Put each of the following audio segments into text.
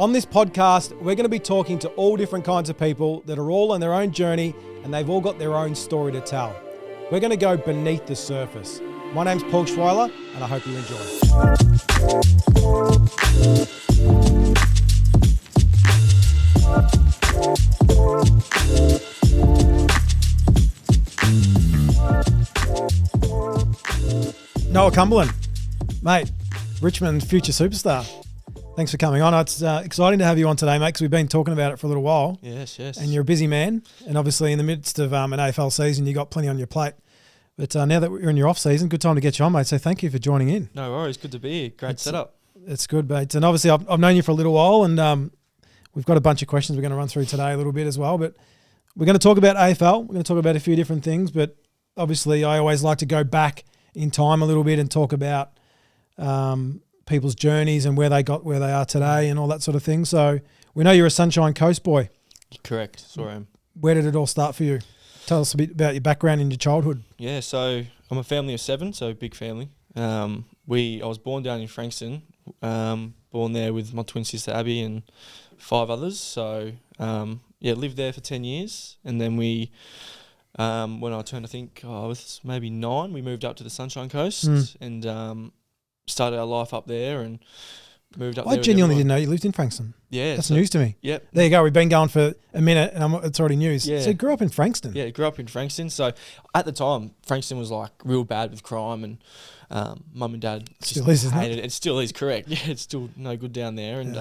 On this podcast, we're going to be talking to all different kinds of people that are all on their own journey and they've all got their own story to tell. We're going to go beneath the surface. My name's Paul Schweiler and I hope you enjoy. Noah Cumberland, mate, Richmond future superstar. Thanks for coming on. It's exciting to have you on today, mate, because we've been talking about it for a little while. Yes. And you're a busy man. And obviously in the midst of an AFL season, you've got plenty on your plate. But now that we're in your off season, good time to get you on, mate. So thank you for joining in. No worries. Good to be here. Great setup. It's good, mate. And obviously I've known you for a little while and we've got a bunch of questions we're going to run through today a little bit as well. But we're going to talk about AFL. We're going to talk about a few different things. But obviously I always like to go back in time a little bit and talk about people's journeys and where they got where they are today and all that sort of thing. So we know you're a Sunshine Coast boy. Correct. So I am. Where did it all start for you? Tell us a bit about your background in your childhood. Yeah, so I'm a family of 7, so big family. I was born down in Frankston, born there with my twin sister Abby and 5 others. So lived there for 10 years, and then we, when I turned, I think I was maybe 9, we moved up to the Sunshine Coast and started our life up there and moved up there. I genuinely didn't know you lived in Frankston. Yeah. That's news to me. Yep. There you go. We've been going for a minute and it's already news. Yeah. So you grew up in Frankston? Yeah, grew up in Frankston. So at the time, Frankston was like real bad with crime and mum and dad Still is, isn't hated it. It still is, correct. Yeah, it's still no good down there. And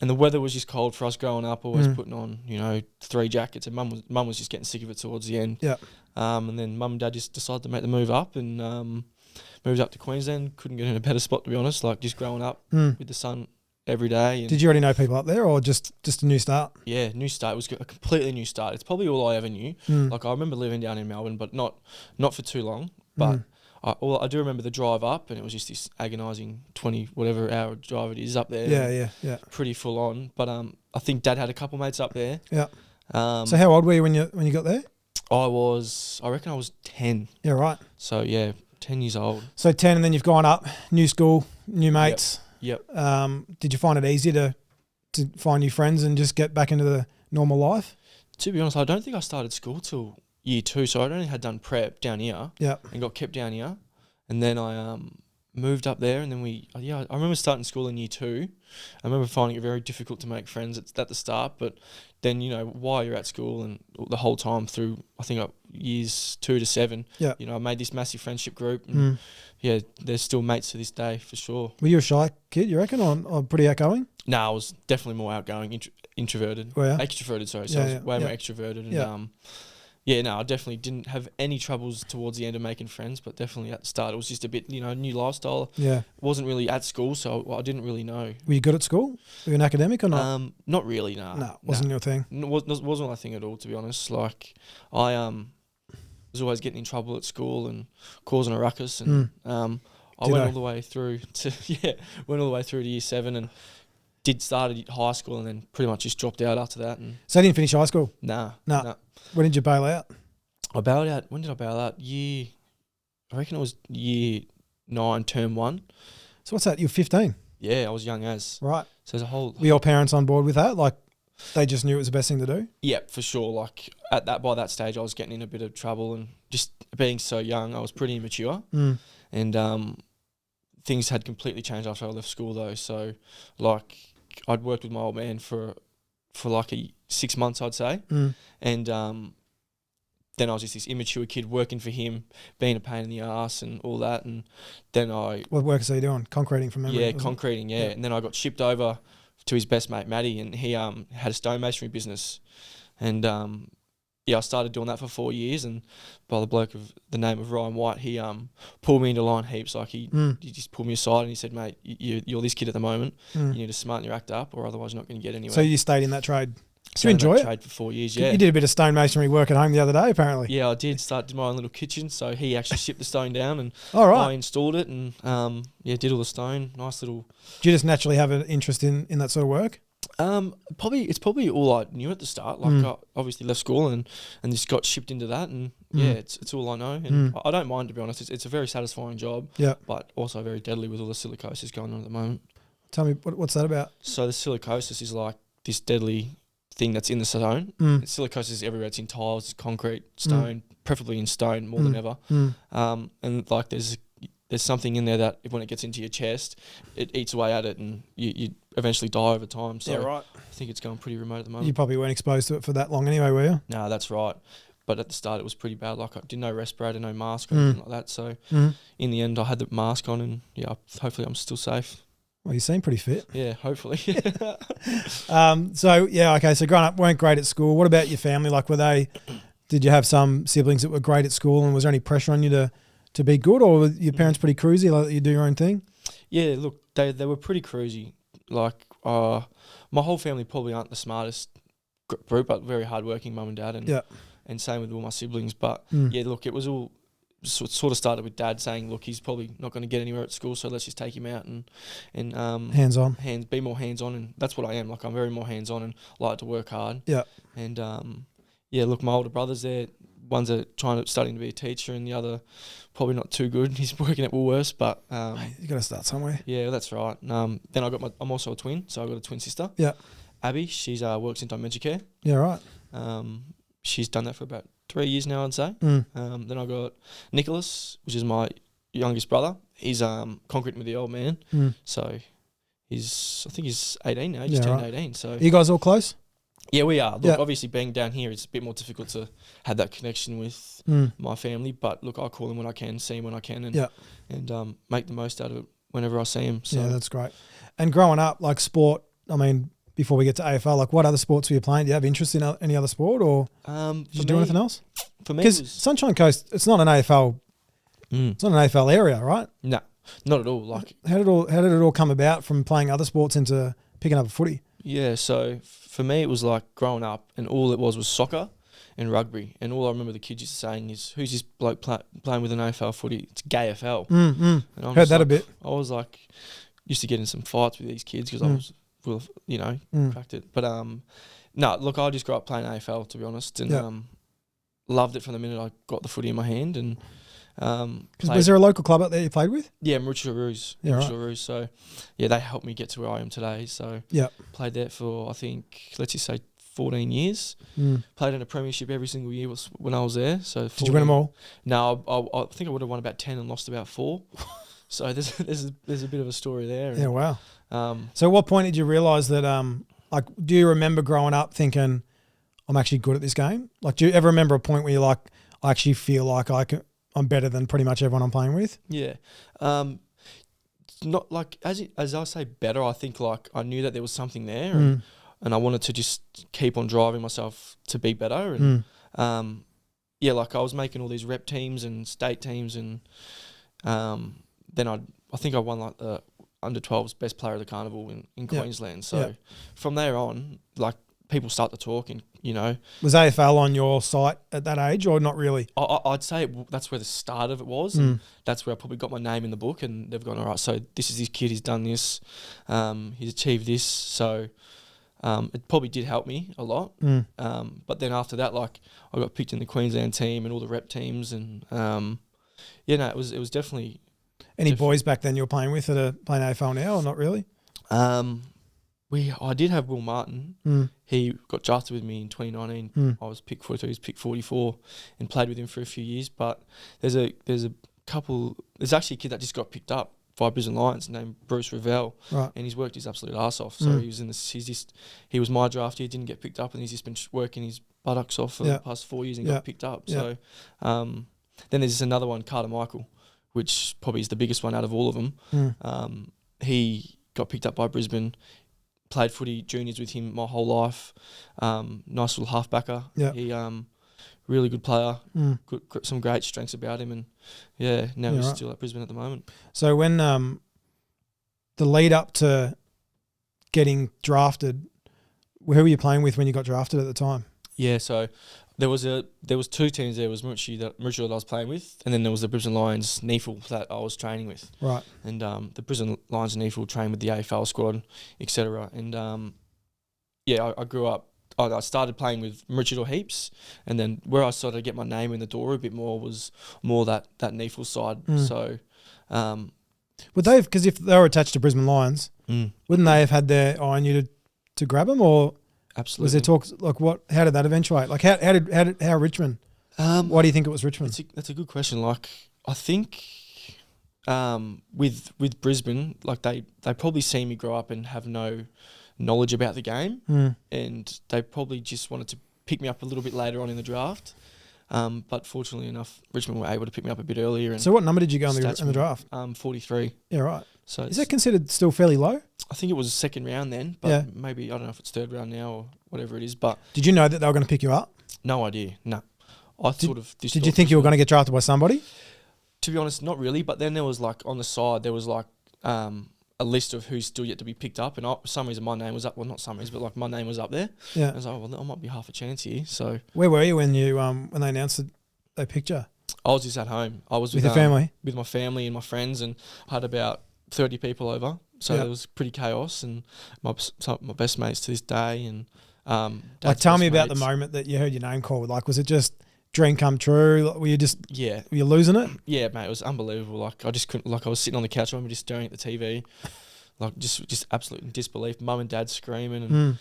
and the weather was just cold for us growing up, always putting on, 3 jackets. And mum was just getting sick of it towards the end. Yeah. And then mum and dad just decided to make the move up and moved up to Queensland. Couldn't get in a better spot, to be honest, like just growing up with the sun every day. And did you already know people up there or just a new start? Yeah, new start. It was a completely new start. It's probably all I ever knew. Like I remember living down in Melbourne, but not for too long. But I do remember the drive up, and it was just this agonising 20 whatever hour drive it is up there. Yeah. Pretty full on. But I think Dad had a couple mates up there. Yeah. So how old were you when you got there? I reckon I was 10. Yeah, right. So yeah, 10 years old. So 10, and then you've gone up, new school, new mates. Yep. Did you find it easy to find new friends and just get back into the normal life? To be honest, I don't think I started school till year 2, so I only had done prep down here. Yeah. And got kept down here, and then I moved up there, and then I remember starting school in year 2. I remember finding it very difficult to make friends at the start, but then while you're at school and the whole time through, I think years 2 to 7, I made this massive friendship group, and they're still mates to this day for sure. Were you a shy kid, you reckon, or pretty outgoing? No, I was definitely more outgoing, introverted, extroverted. Sorry, so I was way more extroverted, and I definitely didn't have any troubles towards the end of making friends, but definitely at the start it was just a bit, new lifestyle. Yeah. Wasn't really at school, so I didn't really know. Were you good at school? Were you an academic or not? Not really, no. No, wasn't your thing? Wasn't my thing at all, to be honest. Like, I was always getting in trouble at school and causing a ruckus, and I went all the way through to year 7 and did start at high school and then pretty much just dropped out after that. And so you didn't finish high school? Nah. When did you bail out? I bailed out. When did I bail out? I reckon it was year 9, term 1. So what's that? You're 15? Yeah, I was young as. Right. So there's a whole... Were your parents on board with that? Like, they just knew it was the best thing to do? Yeah, for sure. Like, by that stage, I was getting in a bit of trouble, and just being so young, I was pretty immature. And things had completely changed after I left school, though. So, like, I'd worked with my old man for like 6 months, I'd say. And then I was just this immature kid working for him, being a pain in the ass and all that. And then What work is he doing? Concreting from memory? Yeah, concreting, yeah. And then I got shipped over to his best mate, Matty, and he had a stonemasonry business. And I started doing that for 4 years, and by the bloke of the name of Ryan White, he pulled me into line heaps. Like he just pulled me aside and he said, "Mate, you're this kid at the moment. You need to smarten your act up, or otherwise you're not going to get anywhere." So you stayed in that trade? Did you enjoy it? Trade for 4 years, yeah. You did a bit of stonemasonry work at home the other day, apparently. Yeah, I did. Did my own little kitchen. So he actually shipped the stone down, and I installed it, and did all the stone. Nice little. Do you just naturally have an interest in that sort of work? It's probably all I knew at the start. Like I obviously left school and just got shipped into that, and it's all I know. And I don't mind, to be honest. It's a very satisfying job. Yeah, but also very deadly with all the silicoses going on at the moment. Tell me, what's that about? So the silicosis is like this deadly thing that's in the stone. Silicosis is everywhere. It's in tiles, concrete, stone, preferably in stone more than ever. And like there's something in there that when it gets into your chest, it eats away at it, and you eventually die over time. So right. I think it's going pretty remote at the moment. You probably weren't exposed to it for that long anyway, were you? No, that's right. But at the start, it was pretty bad. Like I did no respirator, no mask, or anything like that. So in the end, I had the mask on, and yeah, hopefully I'm still safe. Well, you seem pretty fit. Yeah, hopefully. So yeah, okay. So growing up, weren't great at school. What about your family? Like, did you have some siblings that were great at school, and was there any pressure on you to be good, or were your parents pretty cruisy, like you do your own thing? Yeah, look, they were pretty cruisy. Like my whole family probably aren't the smartest group, but very hardworking mum and dad, and same with all my siblings. But yeah, look, it was all sort of started with Dad saying, look, he's probably not going to get anywhere at school, so let's just take him out and be more hands on, and that's what I am. Like I'm very more hands on and like to work hard. Yeah, and yeah, look, my older brothers there. One's studying to be a teacher, and the other probably not too good. He's working at Woolworths, but you got to start somewhere. Yeah, that's right. Then I'm also a twin, so I got a twin sister. Yeah, Abby. She's works in dementia care. Yeah, right. She's done that for about 3 years now, I'd say. Then I got Nicholas, which is my youngest brother. He's concreting with the old man, so I think he's 18 now. He just turned 18. So are you guys all close? Yeah, we are. Look, obviously being down here, it's a bit more difficult to have that connection with my family. But look, I call him when I can, see him when I can, and make the most out of it whenever I see him. So. Yeah, that's great. And growing up, like sport, I mean, before we get to AFL, like what other sports were you playing? Do you have interest in any other sport, or did you do anything else? For me, because Sunshine Coast, it's not an AFL. It's not an AFL area, right? No, not at all. Like how did it all come about from playing other sports into picking up a footy? Yeah, so for me, it was like growing up, and all it was soccer and rugby. And all I remember the kids used to saying is, "Who's this bloke playing with an AFL footy? It's gay AFL." And heard that a bit. I was like, used to get in some fights with these kids because I was, cracked it. But no, look, I just grew up playing AFL, to be honest, and loved it from the minute I got the footy in my hand. And was there a local club out there you played with? Yeah, Maroochydore Roos. Yeah, right. So yeah, they helped me get to where I am today. So played there for, I think, let's just say 14 years. Played in a premiership every single year when I was there. So did you win them all? No, I think I would have won about 10 and lost about 4. So there's a bit of a story there. Yeah, wow. So at what point did you realise that, like, do you remember growing up thinking, I'm actually good at this game? Like, do you ever remember a point where you're like, I actually feel like I'm better than pretty much everyone I'm playing with? Yeah. Not like, as I say better, I think like I knew that there was something there and I wanted to just keep on driving myself to be better. And yeah, like I was making all these rep teams and state teams, and then I think I won like the under 12's best player of the carnival in Queensland. So from there on, like people start to talk, and was AFL on your site at that age, or not really? I'd say that's where the start of it was, and that's where I probably got my name in the book, and they've gone, all right, so this is this kid, he's done this, he's achieved this, so it probably did help me a lot. But then after that, like I got picked in the Queensland team and all the rep teams, and it was definitely. Any boys back then you were playing with that are playing AFL now, or not really? I did have Will Martin. He got drafted with me in 2019. I was pick 42, he was pick 44, and played with him for a few years. But there's actually a kid that just got picked up by Brisbane Lions named Bruce Revell, right, and he's worked his absolute arse off. So he was he was my draft year, didn't get picked up, and he's just been working his buttocks off for the past 4 years and got picked up. So then there's another one, Carter Michael, which probably is the biggest one out of all of them. He got picked up by Brisbane, played footy juniors with him my whole life. Nice little halfbacker. He really good player. Some great strengths about him, and now he's still at Brisbane at the moment. So when the lead up to getting drafted, who were you playing with when you got drafted at the time? Yeah, so there was 2 teams. There was Maroochydore that I was playing with, and then there was the Brisbane Lions NEFL that I was training with. Right. And the Brisbane Lions NEFL trained with the AFL squad, etc. And I grew up. I started playing with Maroochydore heaps, and then where I started to get my name in the door a bit more was that NEFL side. So, would they? Because if they were attached to Brisbane Lions, Wouldn't they have had their eye on you to grab them, or Absolutely. was there talks like what? How did that eventuate? Like how Richmond? Why do you think it was Richmond? That's a good question. Like I think with Brisbane, like they probably see me grow up and have no knowledge about the game, and they probably just wanted to pick me up a little bit later on in the draft. But fortunately enough, Richmond were able to pick me up a bit earlier. And so what number did you go in the draft? 43. Yeah, right. So is that considered still fairly low? I think it was second round then, but maybe, I don't know if it's third round now or whatever it is. But did you know that they were going to pick you up? No idea. No. Did you think you were going to get drafted by somebody? To be honest, not really. But then there was like on the side, there was like a list of who's still yet to be picked up, and for some reason my name was up. Well, not some reason, but like my name was up there. Yeah. I was like, oh, well, I might be half a chance here. So where were you when they announced that they picked you? I was just at home. I was with your family, with my family and my friends, and I had about 30 people over. So it was pretty chaos, and my best mates to this day, and like tell me about the moment that you heard your name called. Like, was it just dream come true? Were you were you losing it? Yeah, mate, it was unbelievable. Like I just couldn't. Like I was sitting on the couch, I remember just staring at the TV, like just absolute disbelief. Mum and Dad screaming, and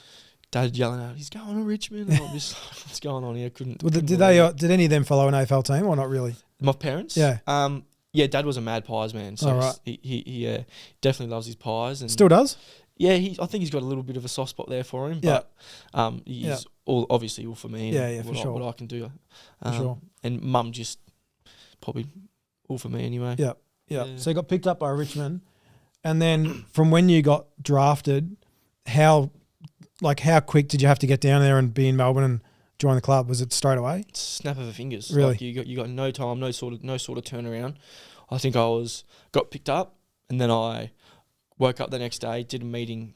Dad yelling out, "He's going to Richmond!" And I'm just like, what's going on here? Couldn't did any of them follow an AFL team or not really? My parents? Yeah. Yeah, Dad was a mad pies man, so he definitely loves his pies, and still does. Yeah, I think he's got a little bit of a soft spot there for him, but he's obviously all for me. Yeah, for sure. What I can do, for sure. And Mum just probably all for me anyway. Yeah. So you got picked up by Richmond, and then from when you got drafted, how quick did you have to get down there and be in Melbourne and join the club? Was it straight away? Snap of the fingers. Really? Like you got no time, no sort of turnaround. I think got picked up, and then I woke up the next day, did a meeting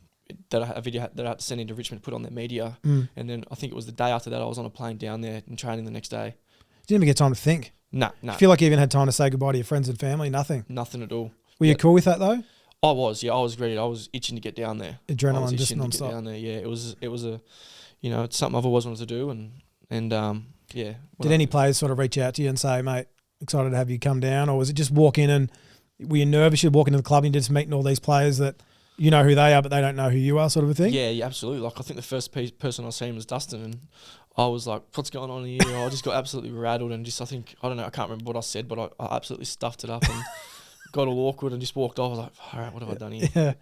a video that I had to send into Richmond, put on their media, and then I think it was the day after that I was on a plane down there and training the next day. You didn't even get time to think. No. I feel like you even had time to say goodbye to your friends and family. Nothing at all. Were you cool with that though? I was. Yeah, I was ready. I was itching to get down there. Adrenaline just nonstop. Get down there. Yeah, it was a, it's something I've always wanted to do, and yeah. Did any players sort of reach out to you and say, mate, excited to have you come down, or was it just walk in and were you nervous you'd walk into the club and you're just meeting all these players that you know who they are but they don't know who you are, sort of a thing? Yeah, absolutely. Like I think the first person I seen was Dustin, and I was like, what's going on here? I just got absolutely rattled, and I can't remember what I said, but I absolutely stuffed it up and got all awkward and just walked off. I was like, all right, what have I done here? Yeah,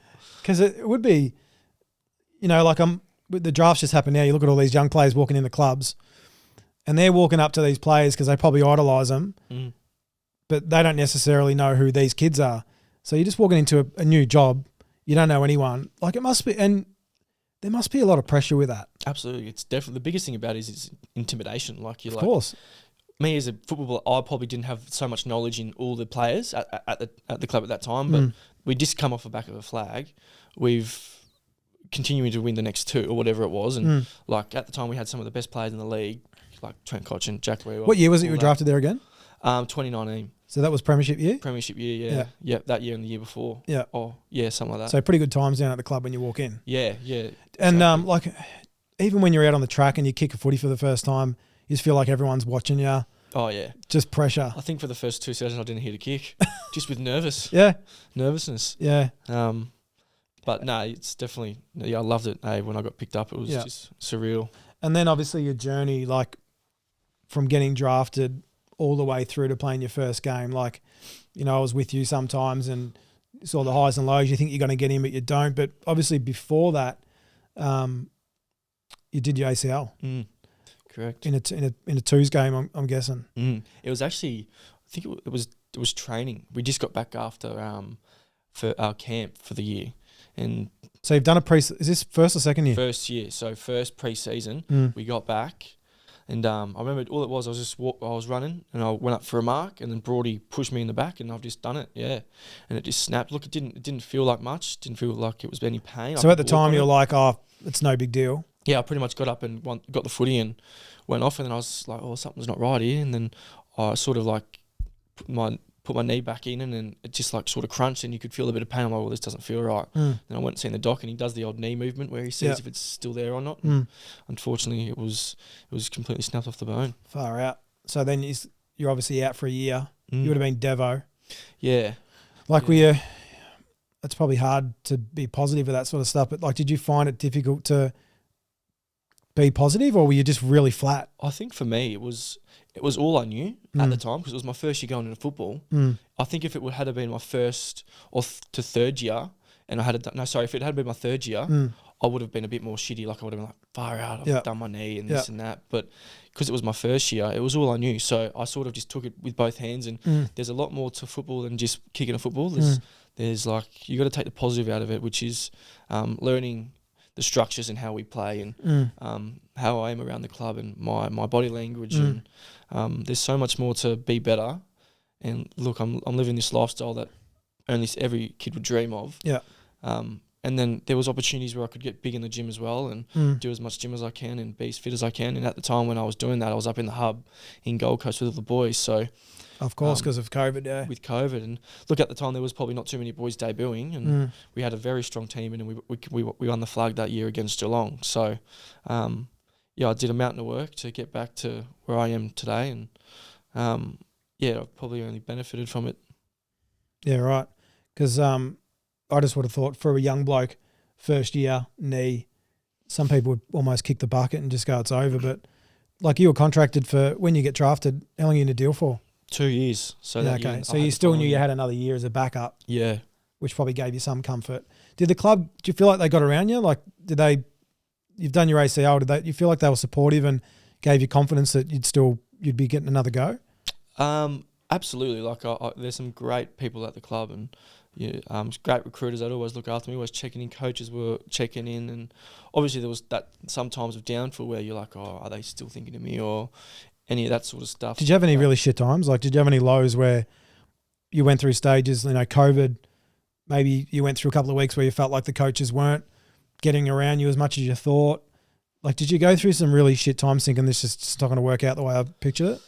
because it would be, like the draft's just happened now. You look at all these young players walking in the clubs, and they're walking up to these players because they probably idolise them, but they don't necessarily know who these kids are. So you're just walking into a new job. You don't know anyone. Like it must be, and there must be a lot of pressure with that. Absolutely. It's definitely the biggest thing about it is intimidation. Like of course. Me as a footballer, I probably didn't have so much knowledge in all the players at the club at that time, but we just come off the back of a flag. We've continuing to win the next two or whatever it was, and like at the time we had some of the best players in the league, like Trent Koch and Jack Rewell. What year was it you were drafted there again? 2019. So that was premiership year? Premiership year, yeah. That year and the year before. Yeah. Oh, yeah, something like that. So pretty good times down at the club when you walk in. Yeah. And exactly. Even when you're out on the track and you kick a footy for the first time, you just feel like everyone's watching you. Oh, yeah. Just pressure. I think for the first 2 sessions I didn't hit a kick, just with nervousness. Yeah. But no, it's definitely, I loved it. When I got picked up, it was just surreal. And then obviously your journey, like from getting drafted all the way through to playing your first game, like, I was with you sometimes and saw the highs and lows. You think you're going to get in, but you don't. But obviously before that, you did your ACL. Correct. In a twos game, I'm guessing. It was actually, I think it was training. We just got back after for our camp for the year, and so you've done is this first or second year? First year. So first pre-season, we got back, and I remember all it was. I was running, and I went up for a mark, and then Brody pushed me in the back, and I've just done it. Yeah, and it just snapped. Look, it didn't feel like much. Didn't feel like it was any pain. So at the time, you're like, oh, it's no big deal. Yeah, I pretty much got up and got the footy and went off, and then I was like, oh, something's not right here. And then I sort of like put my knee back in, and then it just like sort of crunched, and you could feel a bit of pain. I'm like, well, this doesn't feel right. Then I went and seen the doc, and he does the old knee movement where he sees if it's still there or not. Unfortunately, it was completely snapped off the bone. Far out. So then you're obviously out for a year. You would have been Devo. Yeah. Were you it's probably hard to be positive with that sort of stuff. But like, did you find it difficult to be positive, or were you just really flat? I think for me, it was all I knew at the time, because it was my first year going into football. I think if it had been my first to third year, and if it had been my third year, I would have been a bit more shitty. Like I would have been like, far out, I've done my knee and this and that. But because it was my first year, it was all I knew. So I sort of just took it with both hands. And there's a lot more to football than just kicking a football. There's like, you got to take the positive out of it, which is learning the structures and how we play, and how I am around the club, and my body language. And there's so much more to be better. And look, I'm living this lifestyle that every kid would dream of. Yeah. And then there was opportunities where I could get big in the gym as well, and do as much gym as I can and be as fit as I can. And at the time when I was doing that, I was up in the hub in Gold Coast with all the boys. So, of course, because of COVID, yeah. With COVID, and look, at the time there was probably not too many boys debuting, and we had a very strong team, and we won the flag that year against Geelong. So, I did a mountain of work to get back to where I am today, and I've probably only benefited from it. Yeah, right. Because I just would have thought for a young bloke, first year, knee, some people would almost kick the bucket and just go, it's over. But like, you were contracted for, when you get drafted, how long are you in a deal for? 2 years. So so you still knew you had another year as a backup. Yeah. Which probably gave you some comfort. Did the club, do you feel like they got around you? Like, you've done your ACL, did you feel like they were supportive and gave you confidence that you'd be getting another go? Absolutely. Like, there's some great people at the club, and great recruiters that always look after me, always checking in. Coaches were checking in, and obviously there was that sometimes of downfall where you're like, oh, are they still thinking of me, or any of that sort of stuff. Did you have any really shit times? Like, did you have any lows where you went through stages, COVID, maybe you went through a couple of weeks where you felt like the coaches weren't getting around you as much as you thought? Like, did you go through some really shit times thinking this is just not going to work out the way I pictured it?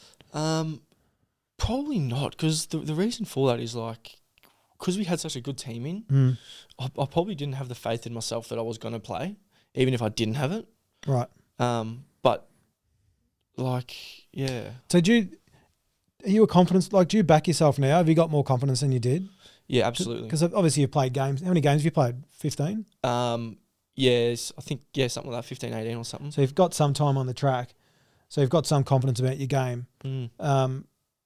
Probably not, because the reason for that is like, because we had such a good team in, I probably didn't have the faith in myself that I was going to play, even if I didn't have it. Right. But like, yeah. So are you a confidence, like, do you back yourself now? Have you got more confidence than you did? Yeah, absolutely. Because obviously you've played games. How many games have you played? 15? Yes, I think, something like that, 15, 18 or something. So you've got some time on the track. So you've got some confidence about your game.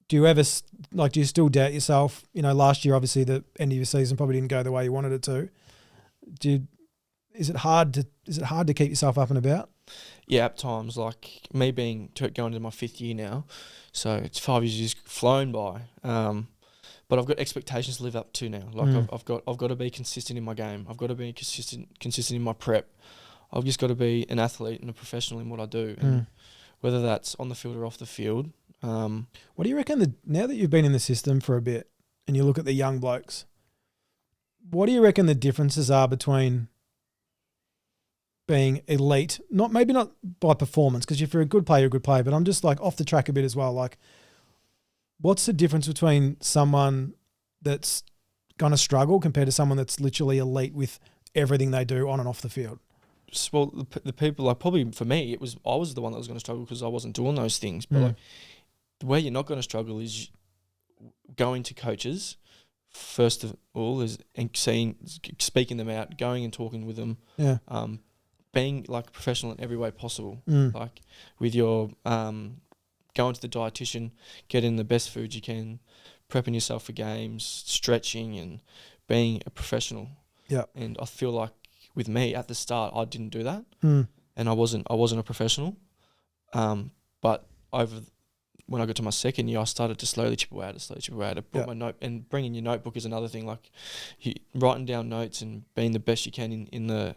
Do you ever, like, do you still doubt yourself? Last year, obviously, the end of your season probably didn't go the way you wanted it to. Is it hard to keep yourself up and about? Yeah, at times, like me going into my 5th year now, so it's 5 years just flown by. But I've got expectations to live up to now. Like I've got to be consistent in my game. I've got to be consistent in my prep. I've just got to be an athlete and a professional in what I do, and whether that's on the field or off the field. What do you reckon now that you've been in the system for a bit and you look at the young blokes, what do you reckon the differences are between being elite, maybe not by performance, because if you're a good player, you're a good player, but I'm just like off the track a bit as well. Like, what's the difference between someone that's going to struggle compared to someone that's literally elite with everything they do on and off the field? Well, the people, like, probably for me, I was the one that was going to struggle because I wasn't doing those things. But like, where you're not going to struggle is going to coaches first of all, and speaking them out, going and talking with them. Yeah. Being like professional in every way possible. Like with your going to the dietitian, getting the best food you can, prepping yourself for games, stretching, and being a professional. Yeah. And I feel like with me at the start, I didn't do that, and I wasn't a professional. But when I got to my 2nd year, I started to slowly chip away at it. I brought my note, and bringing your notebook is another thing. Like writing down notes and being the best you can in the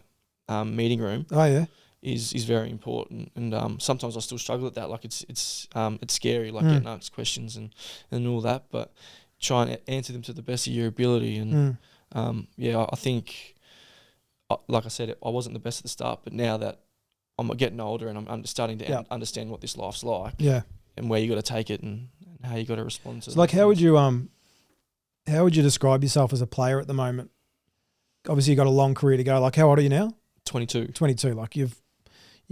meeting room. Oh yeah, is very important. And sometimes I still struggle at that. Like it's scary, like getting asked questions and all that. But try and answer them to the best of your ability. And I think, like I said, I wasn't the best at the start, but now that I'm getting older and I'm starting to understand what this life's like, and where you got to take it and how you got to respond to. So like, how would you describe yourself as a player at the moment? Obviously, you got a long career to go. Like, how old are you now? 22. 22. Like you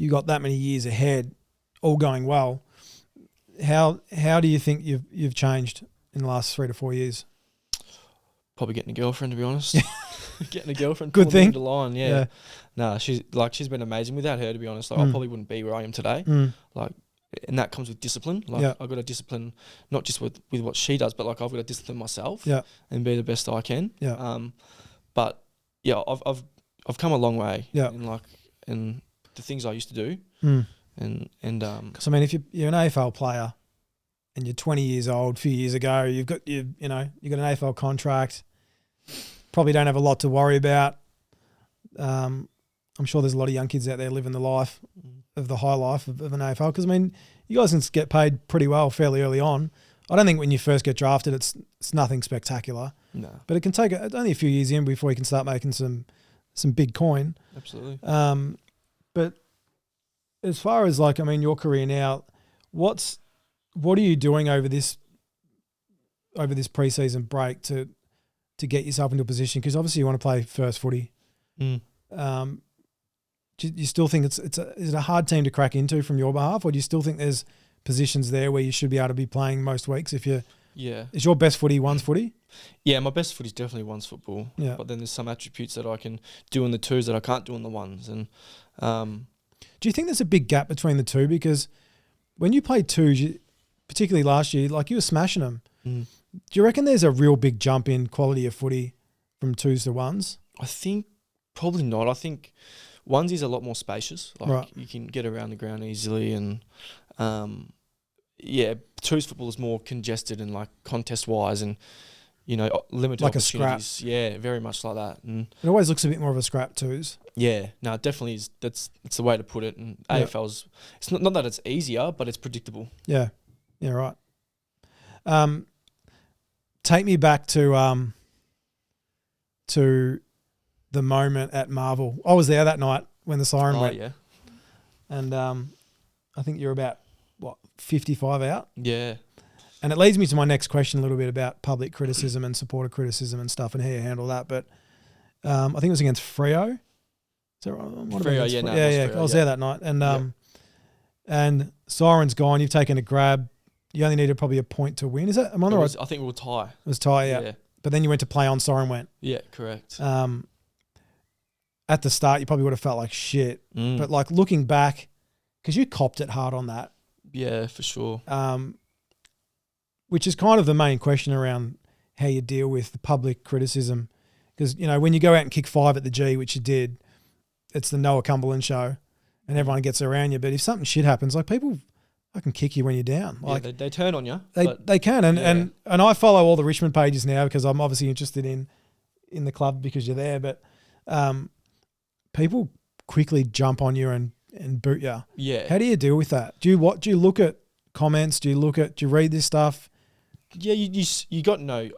got that many years ahead, all going well. How do you think you've changed in the last 3 to 4 years? Probably getting a girlfriend, to be honest. getting a girlfriend. Good thing. The line, yeah. Nah, she's been amazing. Without her, to be honest, like, I probably wouldn't be where I am today. Like, and that comes with discipline. Like, I've got to discipline not just with what she does, but like I've got to discipline myself. And be the best I can. But yeah, I've come a long way. And the things I used to do. Because I mean, if you're an AFL player and you're 20 years old, a few years ago, you've got an AFL contract, probably don't have a lot to worry about. I'm sure there's a lot of young kids out there living the life of the high life of an AFL. Because I mean, you guys can get paid pretty well fairly early on. I don't think when you first get drafted, it's nothing spectacular. No, but it can take only a few years in before you can start making some big coin. Absolutely. But as far as like, I mean, your career now, what are you doing over this preseason break to get yourself into a position? Because obviously you want to play first footy. Do you still think is it a hard team to crack into from your behalf, or do you still think there's positions there where you should be able to be playing most weeks if you? Yeah. Is your best footy ones footy? Yeah, my best footy is definitely ones football. Yeah. But then there's some attributes that I can do in the twos that I can't do in the ones. And do you think there's a big gap between the two? Because when you played twos, particularly last year, like you were smashing them. Do you reckon there's a real big jump in quality of footy from twos to ones? I think probably not. I think ones is a lot more spacious. Like you can get around the ground easily, and twos football is more congested and like contest wise, and limited like opportunities. A scrap. Yeah, very much like that. And it always looks a bit more of a scrap twos. Yeah, no, it definitely is. It's the way to put it. And AFL's, it's not that it's easier, but it's predictable. Yeah, right. Take me back to the moment at Marvel. I was there that night when the siren went. Yeah. And I think you're about 55 out. Yeah. And it leads me to my next question a little bit about public criticism and supporter criticism and stuff and how you handle that. But I think it was against Freo. Is that right? Freo, yeah. Freo, I was there that night. And siren's gone. You've taken a grab. You only needed probably a point to win. Is that? Am I on the right? I think we were tie. It was tie, yeah. But then you went to play on, siren went. Yeah, correct. At the start, you probably would have felt like shit. But like looking back, because you copped it hard on that. Yeah, for sure. Which is kind of the main question around how you deal with the public criticism. Because, when you go out and kick 5 at the G, which you did, it's the Noah Cumberland show and everyone gets around you. But if something shit happens, like people fucking kick you when you're down. Like they turn on you. They can. And I follow all the Richmond pages now because I'm obviously interested in the club because you're there. But people quickly jump on you and boot you. Yeah. How do you deal with that? Do you look at comments? Do you read this stuff? Yeah, you got no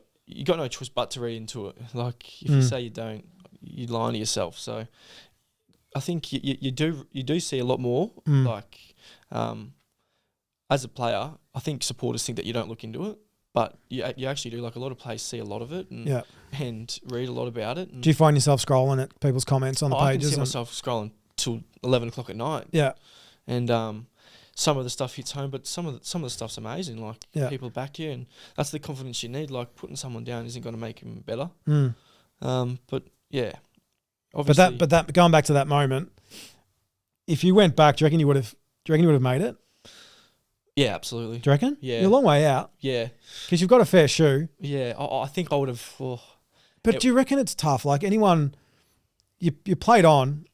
choice but to read into it. Like if you say you don't, you're lying to yourself. So I think you do see a lot more. Like as a player, I think supporters think that you don't look into it, but you actually do. Like a lot of players see a lot of it and read a lot about it. Do you find yourself scrolling at people's comments on the pages? I can see myself scrolling till 11 o'clock at night. Yeah, and some of the stuff hits home, but some of the stuff's amazing. Like people back you, and that's the confidence you need. Like putting someone down isn't going to make him better. But yeah, obviously. But that going back to that moment, if you went back, do you reckon you would have made it? Yeah, absolutely. Do you reckon? Yeah, you're a long way out. Yeah, because you've got a fair shoe. Yeah, I think I would have. But do you reckon it's tough? Like anyone, you played on.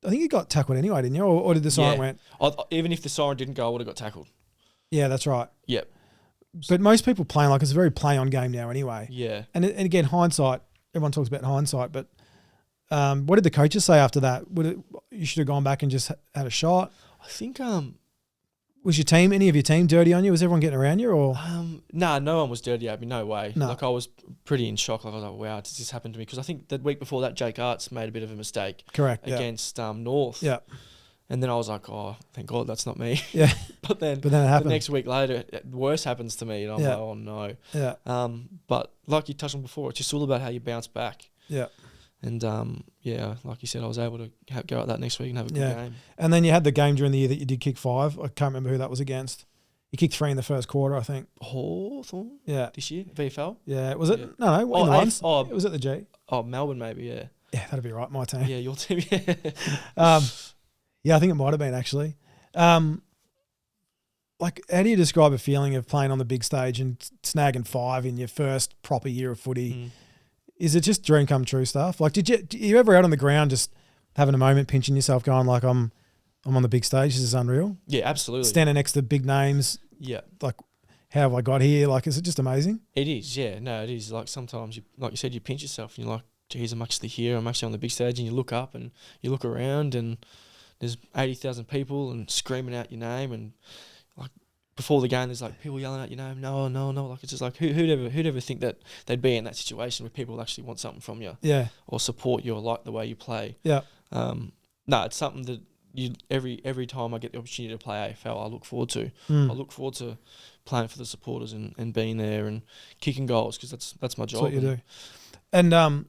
I think you got tackled anyway, didn't you? Or did the siren went? Even if the siren didn't go, I would have got tackled. Yeah, that's right. Yep. But most people playing like it's a very play-on game now anyway. Yeah. And again, hindsight, everyone talks about hindsight, but what did the coaches say after that? You should have gone back and just had a shot? I think was any of your team dirty on you? Was everyone getting around you? Or no one was dirty at me. No way. No. Like I was pretty in shock. Like I was like, wow, does this happen to me? Because I think the week before that, Jake Arts made a bit of a mistake. Correct. Against North. Yeah. And then I was like, oh, thank God that's not me. Yeah. but then it happened. The next week later, worse happens to me, and I'm like, oh no. Yeah. But like you touched on before, it's just all about how you bounce back. Yeah. And like you said, I was able to go out that next week and have a good game. And then you had the game during the year that you did kick 5. I can't remember who that was against. You kicked 3 in the first quarter, I think. Hawthorn Yeah. this year, VFL. Yeah. Was it? Yeah. No, in the ones. It was at the G. Oh, Melbourne maybe, yeah. Yeah, that'd be right. My team. Yeah, your team, yeah. Yeah, I think it might have been actually. Like, how do you describe a feeling of playing on the big stage and snagging 5 in your first proper year of footy? Is it just dream come true stuff? Like, did you ever out on the ground just having a moment, pinching yourself, going like, I'm on the big stage. This is unreal. Yeah, absolutely. Standing next to big names. Yeah. Like, how have I got here? Like, is it just amazing? It is, yeah. No, it is. Like, sometimes, like you said, you pinch yourself and you're like, geez, I'm actually here. I'm actually on the big stage. And you look up and you look around and there's 80,000 people and screaming out your name. And, like, before the game, there's, like, people yelling out your name. No. Like, it's just like, who'd ever think that they'd be in that situation where people actually want something from you? Yeah. Or support you or like the way you play. Yeah. No, it's something that every time I get the opportunity to play AFL, I look forward to. I look forward to playing for the supporters and being there and kicking goals because that's my job. That's what you do. And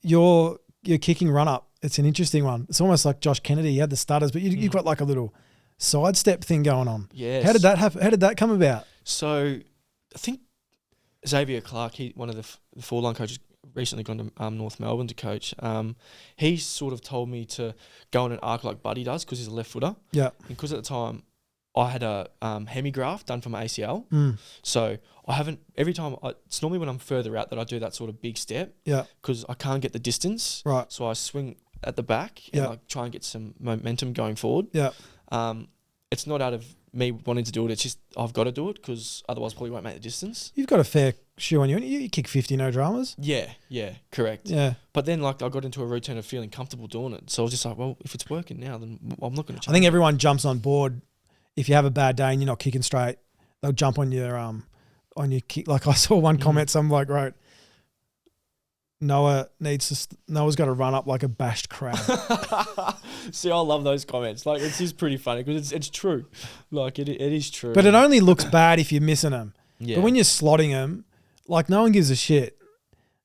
your kicking run up, it's an interesting one. It's almost like Josh Kennedy. He had the stutters, but you've got like a little sidestep thing going on. Yes. How did that happen? How did that come about? So I think Xavier Clark, one of the forward line coaches, recently gone to North Melbourne to coach. He sort of told me to go on an arc like Buddy does because he's a left footer. Yeah. Because at the time I had a hemigraft done for my ACL. So I haven't, it's normally when I'm further out that I do that sort of big step. Yeah. Because I can't get the distance. Right. So I swing at the back and like try and get some momentum going forward. Yeah. It's not out of me wanting to do it. It's just I've got to do it because otherwise probably won't make the distance. You've got a fair shoe on you. You kick 50, no dramas. Yeah, correct. Yeah. But then like I got into a routine of feeling comfortable doing it. So I was just like, well, if it's working now, then I'm not going to change. I think everyone jumps on board. If you have a bad day and you're not kicking straight, they'll jump on your kick. Like I saw one comment, some bloke wrote, Noah's got to run up like a bashed crab. See, I love those comments. Like, it's just pretty funny because it's true. Like, it is true. But it only looks bad if you're missing them. Yeah. But when you're slotting them, like no one gives a shit.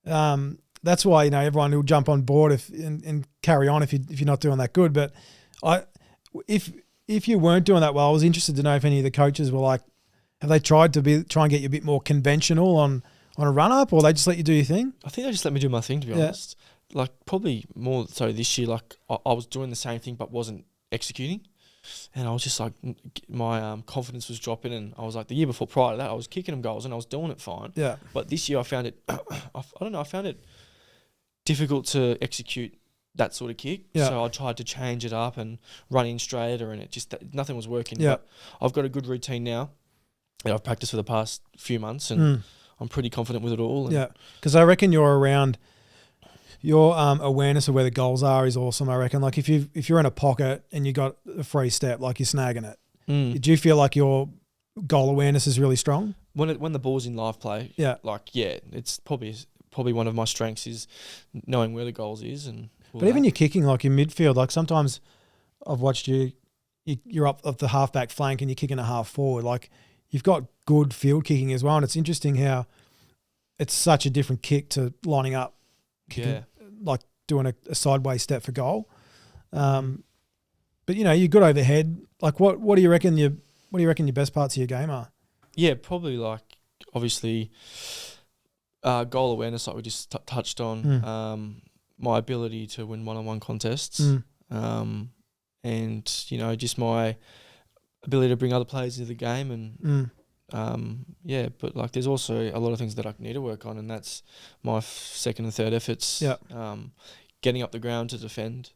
That's why everyone will jump on board and carry on if you're not doing that good. But if you weren't doing that well, I was interested to know if any of the coaches were like, have they tried to try and get you a bit more conventional on a run up, or they just let you do your thing? I think they just let me do my thing, to be honest. Like probably more so this year. Like I was doing the same thing but wasn't executing, and I was just like my confidence was dropping. And I was like the year before prior to that, I was kicking them goals and I was doing it fine. Yeah. But this year I found it. I don't know. I found it difficult to execute that sort of kick. Yeah. So I tried to change it up and run in straighter, and it just nothing was working. Yeah. But I've got a good routine now that I've practiced for the past few months, and I'm pretty confident with it all. Yeah, because I reckon your awareness of where the goals are is awesome. I reckon, like if you're in a pocket and you got a free step, like you're snagging it. Do you feel like your goal awareness is really strong when the ball's in live play? Yeah, it's probably one of my strengths is knowing where the goals is. And but even your kicking, like in midfield, like sometimes I've watched you're up the halfback flank and you're kicking a half forward, like. You've got good field kicking as well, and it's interesting how it's such a different kick to lining up, kicking, like doing a sideways step for goal. But you're good overhead. Like, what do you reckon your best parts of your game are? Yeah, probably like obviously goal awareness, like we just touched on. My ability to win one-on-one contests, and just my ability to bring other players into the game and but like there's also a lot of things that I need to work on, and that's my second and third efforts. Getting up the ground to defend.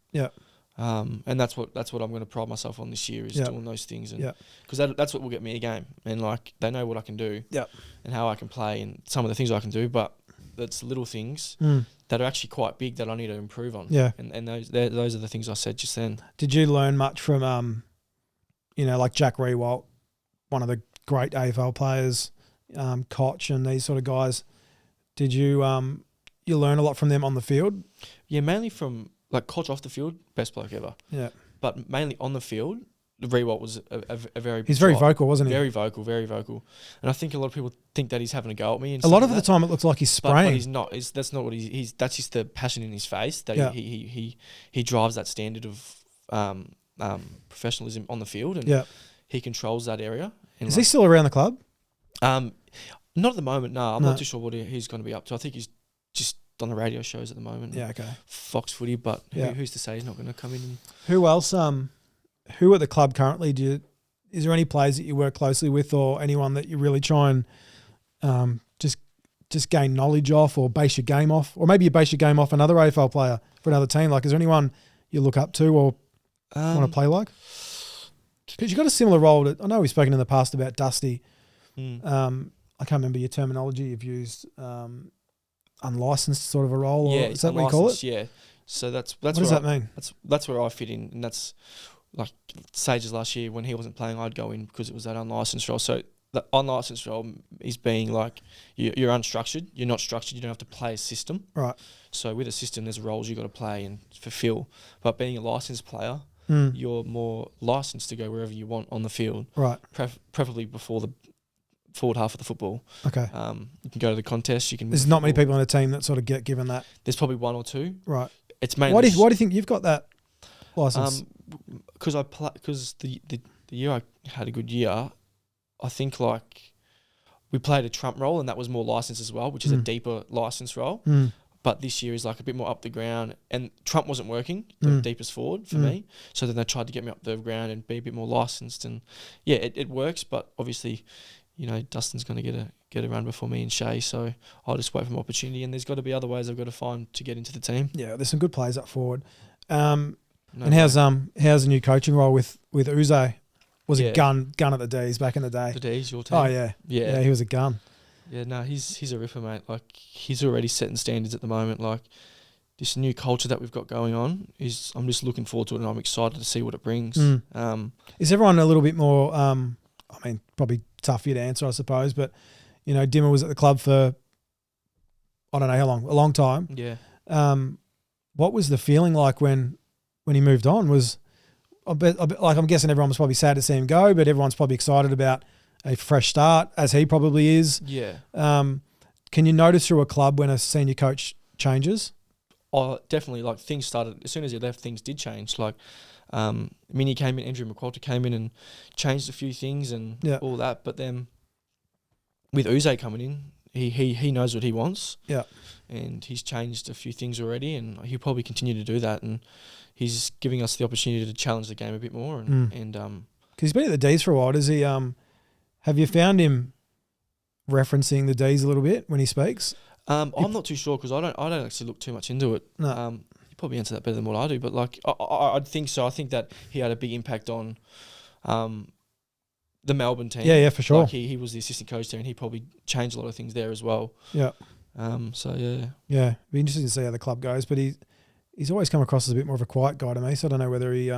And that's what I'm going to pride myself on this year is doing those things, and because that's what will get me a game, and like they know what I can do and how I can play and some of the things I can do, but that's little things that are actually quite big that I need to improve on. And those are the things I said just then. Did you learn much from like Jack Rewalt, one of the great AFL players, Koch and these sort of guys? Did you learn a lot from them on the field? Yeah, mainly from like Koch off the field, best bloke ever. Yeah, but mainly on the field, Rewalt was a very. He's very vocal, wasn't he? Very vocal, and I think a lot of people think that he's having a go at me. And a lot of the time, it looks like he's spraying. But he's not. That's not what he's. That's just the passion in his face that he drives that standard of professionalism on the field, and he controls that area. And Is he still around the club? Not at the moment, no. I'm No. not too sure what he's going to be up to. I think he's just on the radio shows at the moment. Yeah, okay. Fox Footy, but Yeah. who's to say he's not going to come in? And Who else? Who at the club currently is there any players that you work closely with, or anyone that you really try and just gain knowledge off, or base your game off, or maybe you base your game off another AFL player for another team? Like, is there anyone you look up to or want to play like? Because you've got a similar role to, I know we've spoken in the past about Dusty. I can't remember your terminology you've used. Unlicensed sort of a role, or is that what you call it? Yeah. So that's what does that mean? That's where I fit in, and that's like Sage's last year when he wasn't playing, I'd go in because it was that unlicensed role. So the unlicensed role is being like you're unstructured, you're not structured, you don't have to play a system. Right. So with a system, there's roles you got to play and fulfill. But being a licensed player, you're more licensed to go wherever you want on the field. Right. Preferably before the forward half of the football. Okay. You can go to the contest. You can. There's not many people on the team that sort of get given that. There's probably one or two. Right. It's mainly. Why do you think you've got that license? Because the year I had a good year, I think like we played a trump role, and that was more licensed as well, which is a deeper license role. But this year is like a bit more up the ground, and trump wasn't working the deepest forward for me. So then they tried to get me up the ground and be a bit more licensed, and yeah, it works. But obviously, you know, Dustin's going to get a run before me and Shay, so I'll just wait for my opportunity. And there's got to be other ways I've got to find to get into the team. Yeah, there's some good players up forward. And how's the new coaching role with Uze? Was it gun at the D's back in the day? The D's, your team. Oh yeah, he was a gun. Yeah, no, he's a ripper, mate. Like, he's already setting standards at the moment. Like, this new culture that we've got going on I'm just looking forward to it, and I'm excited to see what it brings. Is everyone a little bit more? Probably tough for you to answer, I suppose. But you know, Dimmer was at the club for I don't know how long, a long time. Yeah. What was the feeling like when he moved on? Was I'm guessing everyone was probably sad to see him go, but everyone's probably excited about a fresh start, as he probably is. Yeah. Can you notice through a club when a senior coach changes? Oh, definitely. Like, things started as soon as he left. Things did change. Like, Minnie came in, Andrew McQualter came in and changed a few things and all that. But then with Uze coming in, he knows what he wants. Yeah. And he's changed a few things already, and he'll probably continue to do that. And he's giving us the opportunity to challenge the game a bit more. And because he's been at the D's for a while, does he? Have you found him referencing the D's a little bit when he speaks? I'm not too sure because I don't actually look too much into it. No. You probably answer that better than what I do, but like I'd think so. I think that he had a big impact on the Melbourne team. Yeah, for sure. Like he was the assistant coach there, and he probably changed a lot of things there as well. Yeah. So yeah. Yeah, be interesting to see how the club goes, but he's always come across as a bit more of a quiet guy to me. So I don't know whether he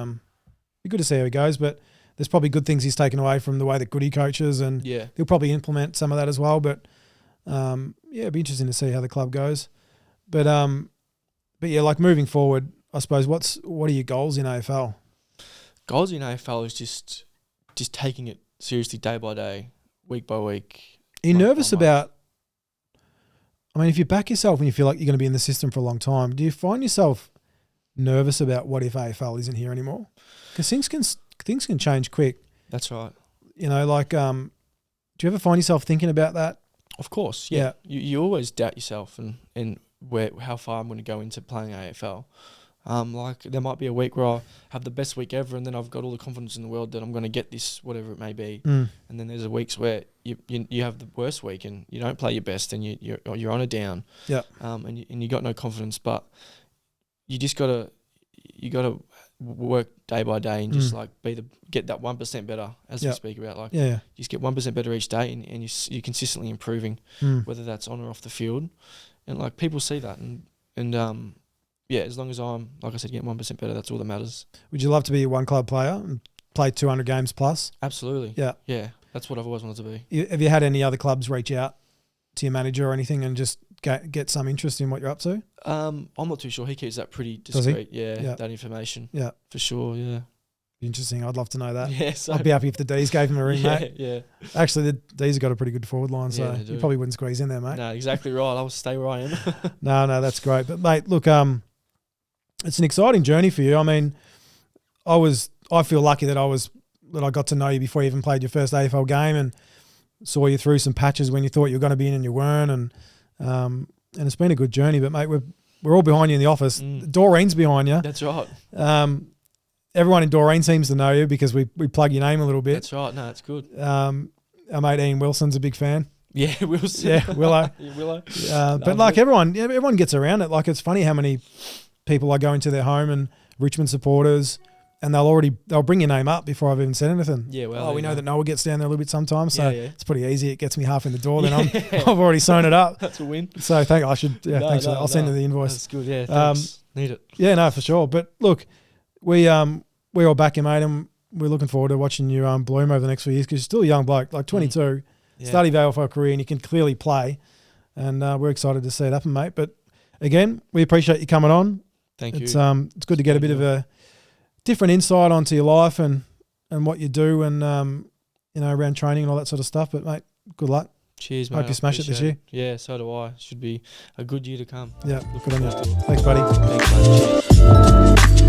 be good to see how he goes, but there's probably good things he's taken away from the way that Goody coaches, and he'll probably implement some of that as well. But it'd be interesting to see how the club goes. But yeah, like moving forward, I suppose what are your goals in AFL? Goals in AFL is just taking it seriously day by day, week by week. Are you nervous about? I mean, if you back yourself and you feel like you're going to be in the system for a long time, do you find yourself nervous about what if AFL isn't here anymore? Because things can change quick. That's right. You know, like, do you ever find yourself thinking about that? Of course, yeah. You always doubt yourself and how far I'm going to go into playing AFL. Like, there might be a week where I have the best week ever, and then I've got all the confidence in the world that I'm going to get this, whatever it may be. And then there's weeks where you have the worst week and you don't play your best, and you're on a down. Yeah. And you got no confidence, but you just gotta work day by day and just like get that 1% better, as we speak about. Like, just get 1% better each day, and you're consistently improving, whether that's on or off the field. And like, people see that, and as long as I'm, like I said, getting 1% better, that's all that matters. Would you love to be a one club player and play 200 games plus? Absolutely. Yeah. Yeah. That's what I've always wanted to be. Have you had any other clubs reach out to your manager or anything and just get some interest in what you're up to? I'm not too sure. He keeps that pretty discreet. Yeah, that information. Yeah. For sure, yeah. Interesting. I'd love to know that. Yeah, so I'd be happy if the D's gave him a ring, mate. Yeah. Actually, the D's have got a pretty good forward line, so you probably wouldn't squeeze in there, mate. No, exactly right. I'll stay where I am. No, that's great. But, mate, look, it's an exciting journey for you. I mean, I feel lucky that I was that I got to know you before you even played your first AFL game, and saw you through some patches when you thought you were going to be in and you weren't, and it's been a good journey. But mate, we're all behind you in the office. Doreen's behind you. That's right. Everyone in Doreen seems to know you because we plug your name a little bit. That's right. No, that's good. Our mate Ian Wilson's a big fan. Yeah, Wilson. Yeah, Willow. Willow. But like everyone gets around it. Like, it's funny how many people I go into their home and Richmond supporters, and they'll bring your name up before I've even said anything. Yeah, well, we know that Noah gets down there a little bit sometimes, so yeah. it's pretty easy. It gets me half in the door. Then I've already sewn it up. That's a win. So thanks for that. I'll send you the invoice. That's good. Yeah, thanks. Need it. Yeah, no, for sure. But look, we all back you, mate, and we're looking forward to watching you bloom over the next few years, because you're still a young bloke, like 22, starting your AFL career, and you can clearly play. And we're excited to see it happen, mate. But again, we appreciate you coming on. Thank you. It's good to get a bit of a different insight onto your life and what you do, and around training and all that sort of stuff. But mate, good luck. Cheers, mate. Hope you smash it this year. Yeah, so do I. Should be a good year to come. Yeah, good on you. Thanks, buddy. Thanks, mate. Cheers.